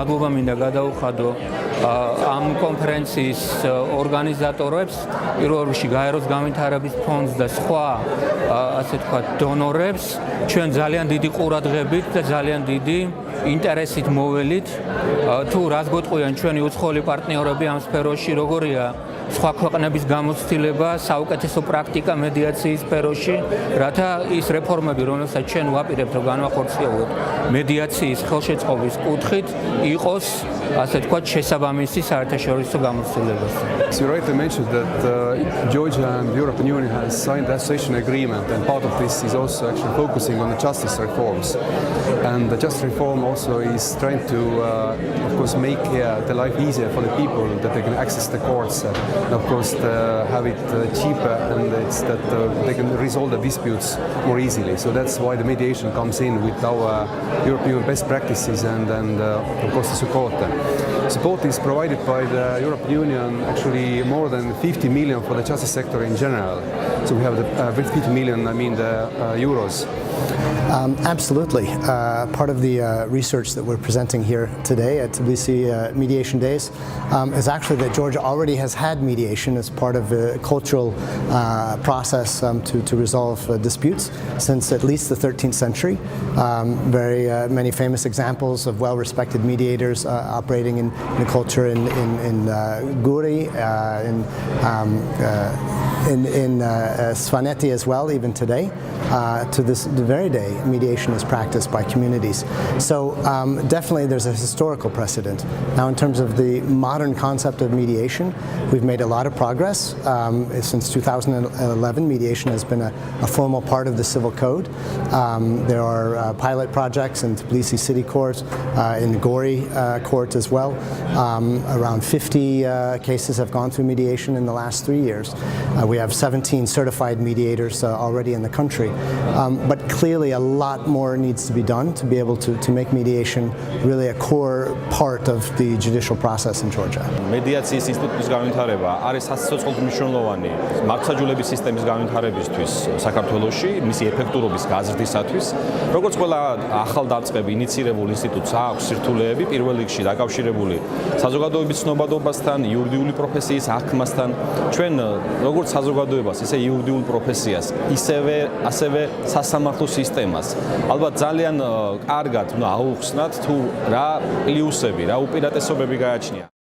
მადლობა მინდა გადაუხადო ამ კონფერენციის ორგანიზატორებს, პირველ რიგში გაეროს განვითარების ფონდს და სხვა ასე ვთქვათ დონორებს, ჩვენ ძალიან დიდი ყურადღებით და ძალიან დიდი ინტერესით მოველით თუ რას გეტყვიან ჩვენი უცხოელი პარტნიორები ამ სფეროში, როგორია სხვა ქვეყნების გამოცდილება, საუკეთესო პრაქტიკა მედიაციის სფეროში, რათა ის რეფორმები, რომელსაც ჩვენ ვაპირებთ, რომ განვახორციელოთ მედიაციის ხელშეწყობის კუთხით, იყოს ასე ვთქვათ შესაბამისი საერთაშორისო გამოცდილებასთან. You rightly mentioned that Georgia and the European Union has signed the association agreement, and part of this is also actually focusing on the justice reforms. And the justice reform also is trying to, of course, make the life easier for the people, that they can access the courts, and of course, have it cheaper, and it's that they can resolve the disputes more easily. So that's why the mediation comes in with our European best practices and of course, the support. Support is provided by the European Union, actually more than 50 million for the justice sector in general. So we have with 50 million, I mean the euros. Absolutely. Part of the research that we're presenting here today at Tbilisi Mediation Days is actually that Georgia already has had mediation as part of a cultural process to resolve disputes since at least the 13th century. Very many famous examples of well-respected mediators operating in the culture in Guri, in Svaneti as well, even today. To the very day, mediation is practiced by communities. So definitely there's a historical precedent. Now in terms of the modern concept of mediation, we've made a lot of progress. Since 2011, mediation has been a formal part of the civil code. There are pilot projects in Tbilisi City Court, in Gori Court as well. Around 50 cases have gone through mediation in the last 3 years. We have 17 certified mediators already in the country. But clearly a lot more needs to be done to be able to make mediation really a core part of the judicial process in Georgia. მედიაციის ინსტიტუტის განვითარება არის სასიცოცხლო მნიშვნელოვანი მართლმსაჯულების სისტემის განვითარებისთვის საქართველოში, მისი ეფექტურობის გაზრდისათვის. როგორც ყველა ახალდაწყები ინიცირებულ ინსტიტუტს აქვს სირთულეები, პირველ რიგში დაკავშირებული საზოგადოების ცნობადობასთან, იურიდიული პროფესიის აღქმასთან. ჩვენ როგორც საზოგადოებას, ისე იურიდიულ პროფესიას, ასევე სასამართლო სისტემას ალბათ ძალიან კარგად უნდა აუხსნათ თუ რა პლუსები, რა უპირატესობები გააჩნია.